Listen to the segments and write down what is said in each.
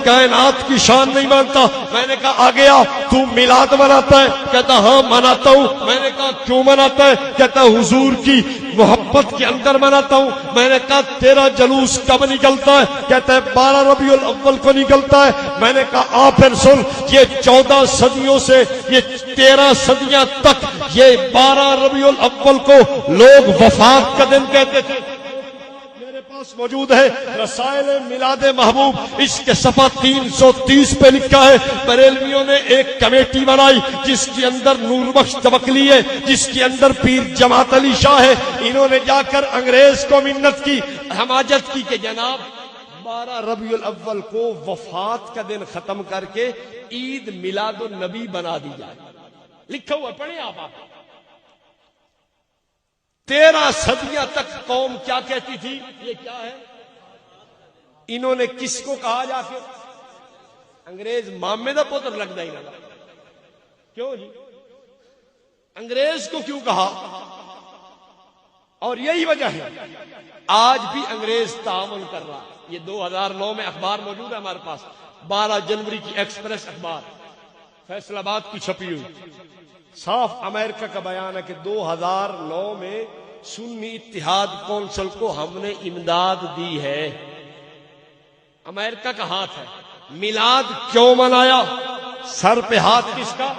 کائنات کی شان نہیں مانتا. میں نے کہا آ گیا تو میلاد مناتا ہے؟ کہتا ہاں مناتا ہوں. میں نے کہا کیوں مناتا ہے؟ کہتا حضور کی محبت کے اندر مناتا ہوں. میں نے کہا تیرا جلوس کب نکلتا ہے؟ کہتا ہے 12 ربیع الاول کو نکلتا ہے. میں نے کہا پھر سن، یہ 14 صدیوں سے یہ 13 صدیاں تک یہ 12 ربیع الاول کو لوگ وفات کا دن کہتے تھے. میرے پاس موجود ہے رسائل میلاد محبوب، اس کے صفحہ 330 پہ لکھا ہے بریلویوں نے ایک کمیٹی بنائی جس کے اندر نور بخش توکلی ہے، جس کے اندر پیر جماعت علی شاہ ہے. انہوں نے جا کر انگریز کو منت کی، حماجت کی کہ جناب 12 ربیع الاول کو وفات کا دن ختم کر کے عید میلاد النبی بنا دی جائے. لکھا ہوا پڑھیں آپ. 13 صدیاں تک قوم کیا کہتی تھی؟ یہ کیا ہے؟ انہوں نے کس کو کہا جا کے؟ انگریز مامے دا پتر لگتا ہی نہ. کیوں جی انگریز کو کیوں کہا؟ اور یہی وجہ ہے آج بھی انگریز تعاون کر رہا ہے. یہ 2009 میں اخبار موجود ہے ہمارے پاس، 12 جنوری کی ایکسپریس اخبار فیصل آباد کی چھپی ہوئی. صاف امریکہ کا بیان ہے کہ 2009 میں سنی اتحاد کونسل کو ہم نے امداد دی ہے. امریکہ کا ہاتھ ہے. میلاد کیوں منایا؟ سر پہ ہاتھ کس کا؟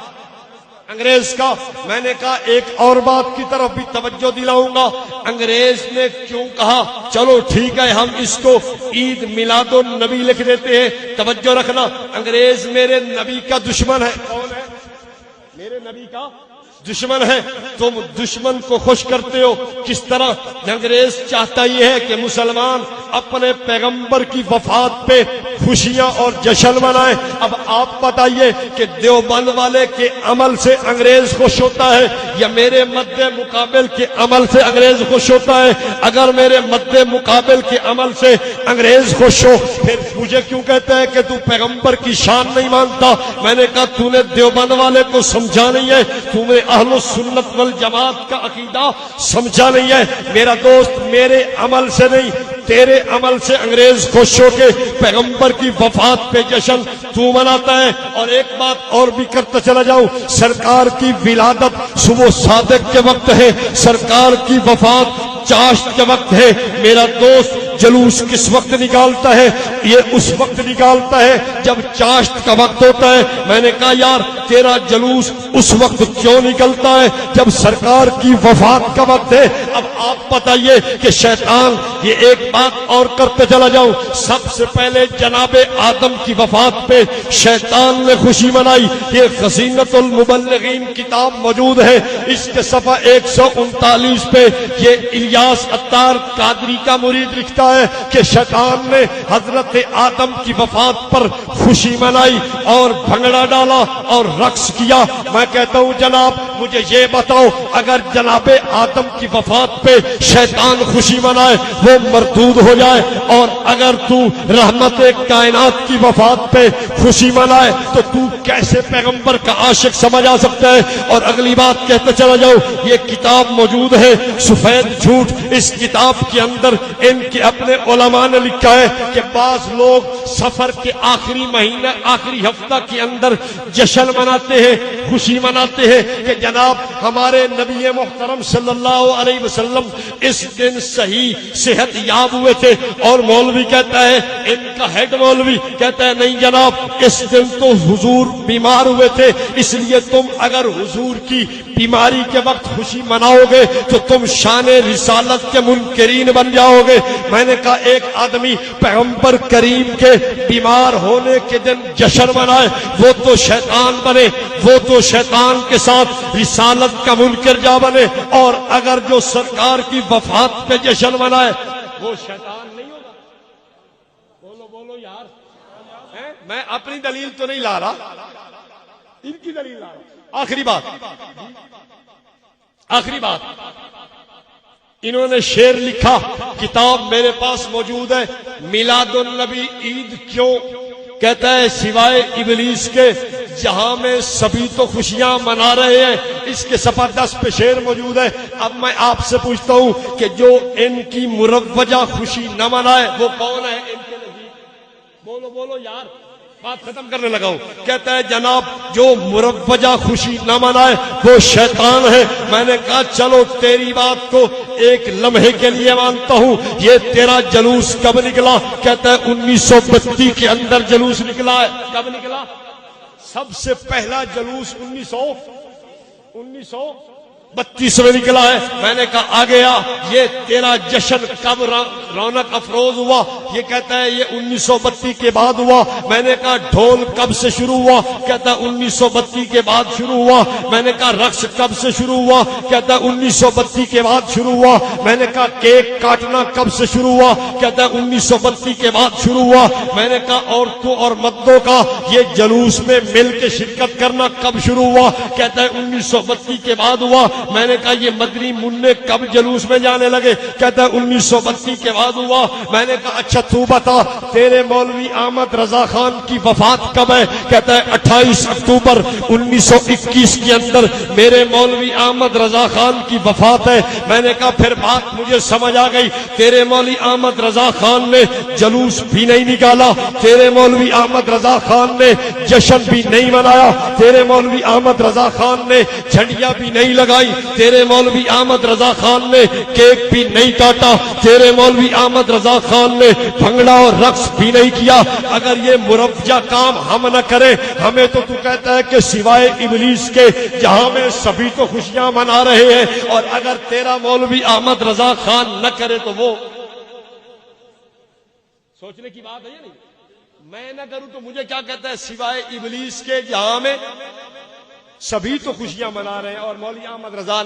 انگریز کا. میں نے کہا ایک اور بات کی طرف بھی توجہ دلاؤں گا. انگریز نے کیوں کہا چلو ٹھیک ہے ہم اس کو عید میلاد النبی لکھ دیتے ہیں؟ توجہ رکھنا، انگریز میرے نبی کا دشمن ہے. کون ہے؟ میرے نبی کا دشمن ہے. تم دشمن کو خوش کرتے ہو کس طرح؟ انگریز چاہتا یہ ہے کہ مسلمان اپنے پیغمبر کی وفات پہ خوشیاں اور جشن منائیں. اب آپ بتائیے کہ دیوبند والے کے عمل سے انگریز خوش ہوتا ہے یا میرے مد مقابل کے عمل سے انگریز خوش ہوتا ہے؟ اگر میرے مد مقابل کے عمل سے انگریز خوش ہو پھر مجھے کیوں کہتا ہے کہ تو پیغمبر کی شان نہیں مانتا؟ میں نے کہا تو نے دیوبند والے کو سمجھا نہیں ہے، تمہیں اہل السنت والجماعت کا عقیدہ سمجھا نہیں ہے. میرا دوست میرے عمل سے نہیں تیرے عمل سے انگریز خوش ہو کے پیغمبر کی وفات پہ جشن تو مناتا ہے. اور ایک بات اور بھی کرتا چلا جاؤں، سرکار کی ولادت صبح صادق کے وقت ہے، سرکار کی وفات چاشت کے وقت ہے. میرا دوست جلوس کس وقت نکالتا ہے؟ یہ اس وقت نکالتا ہے جب چاشت کا وقت ہوتا ہے. میں نے کہا یار تیرا جلوس اس وقت کیوں نکلتا ہے جب سرکار کی وفات کا وقت ہے؟ اب آپ بتائیے کہ شیطان، یہ ایک بات اور کرتے چلا جاؤں، سب سے پہلے جناب آدم کی وفات پہ شیطان نے خوشی منائی. یہ خزینۃ المبلغین کتاب موجود ہے، اس کے صفحہ 139 پہ یہ الیاس عطار قادری کا مرید لکھتا ہے کہ شیطان نے حضرت آدم کی وفات پر خوشی منائی اور بھنگڑا ڈالا اور رقص کیا. میں کہتا ہوں جناب مجھے یہ بتاؤ، اگر جناب آدم کی وفات پہ شیطان خوشی منائے وہ مردود ہو جائے، اور اگر تو رحمت کائنات کی وفات پہ خوشی منائے تو کیسے پیغمبر کا عاشق سمجھ آ سکتا ہے؟ اور اگلی بات کہتے چلا جاؤ، یہ کتاب موجود ہے سفید جھوٹ. اس کتاب کے اندر ان کے اپنے علماء نے لکھا ہے کہ بعض لوگ سفر کے آخری مہینہ آخری ہفتہ کے اندر جشن مناتے ہیں، خوشی مناتے ہیں کہ جناب ہمارے نبی محترم صلی اللہ علیہ وسلم اس دن صحیح صحت یاب ہوئے تھے. اور مولوی کہتا ہے، ان کا ہیڈ مولوی کہتا ہے نہیں جناب اس دن تو حضور بیمار ہوئے تھے، اس لیے تم اگر حضور کی بیماری کے وقت خوشی مناؤ گے تو تم شان رسالت کے منکرین بن جاؤ گے. میں نے کہا ایک آدمی پیغمبر کریم کے بیمار ہونے کے دن جشن منائے وہ تو شیطان بنے، وہ تو شیطان کے ساتھ رسالت کا منکر جا بنے. اور اگر جو سرکار کی وفات پہ جشن منائے وہ شیطان نہیں ہوگا. بولو بولو یار، میں اپنی دلیل تو نہیں لا رہا، ان کی دلیل لا رہا. آخری بات انہوں نے شعر لکھا، کتاب میرے پاس موجود ہے، میلاد النبی عید کیوں؟ کہتا ہے سوائے ابلیس کے جہاں میں سبھی تو خوشیاں منا رہے ہیں. اس کے صفحہ 10 پہ شعر موجود ہے. اب میں آپ سے پوچھتا ہوں کہ جو ان کی مروجہ خوشی نہ منائے وہ کون ہے ان کے نزدیک؟ بولو بولو یار، بات ختم کرنے لگا ہوں. کہتا ہے جناب جو مروجہ خوشی نہ منائے وہ شیطان ہے. میں نے کہا چلو تیری بات کو ایک لمحے کے لیے مانتا ہوں. یہ تیرا جلوس کب نکلا؟ کہتا ہے 1932 کے اندر جلوس نکلا ہے. کب نکلا؟ سب سے پہلا جلوس 1932 میں نکلا ہے. میں نے کہا آ گیا یہ تیرا جشن کب رونق افروز ہوا؟ یہ کہتا ہے یہ 1932 کے بعد ہوا. میں نے کہا ڈھول کب سے شروع ہوا؟ کہتا ہے 1932 کے بعد شروع ہوا. میں نے کہا رقص کب سے شروع ہوا؟ کہتا ہے 1932 کے بعد شروع ہوا. میں نے کہا کیک کاٹنا کب سے شروع ہوا؟ کہتا ہے 1932 کے بعد شروع ہوا. میں نے کہا عورتوں اور مردوں کا یہ جلوس میں مل کے شرکت کرنا کب شروع ہوا؟ کہتا ہے 1932 کے بعد ہوا. میں نے کہا یہ مدنی منع کب جلوس میں جانے لگے؟ کہتا ہے 1932 کے بعد ہوا. میں نے کہا اچھا تو بتا تیرے مولوی احمد رضا خان کی وفات کب ہے؟ کہتا ہے 28 اکتوبر 1921 کے اندر میرے مولوی احمد رضا خان کی وفات ہے. میں نے کہا پھر بات مجھے سمجھ آ گئی. تیرے مولوی احمد رضا خان نے جلوس بھی نہیں نکالا, تیرے مولوی احمد رضا خان نے جشن بھی نہیں منایا, تیرے مولوی احمد رضا خان نے جھنڈیاں بھی نہیں لگائی, تیرے مولوی احمد رضا خان نے کیک بھی نہیں کاٹا, تیرے مولوی احمد رضا خان نے بھنگڑا اور رقص بھی نہیں کیا. اگر یہ مربجہ کام ہم نہ کریں, ہمیں تو کہتا ہے کہ سوائے ابلیس کے جہاں میں سبھی تو خوشیاں منا رہے ہیں, اور اگر تیرا مولوی احمد رضا خان نہ کرے تو وہ سوچنے کی بات ہے یا نہیں؟ میں نہ کروں تو مجھے کیا کہتا ہے سوائے ابلیس کے جہاں میں سبھی تو خوشیاں منا رہے ہیں اور مولوی احمد رضا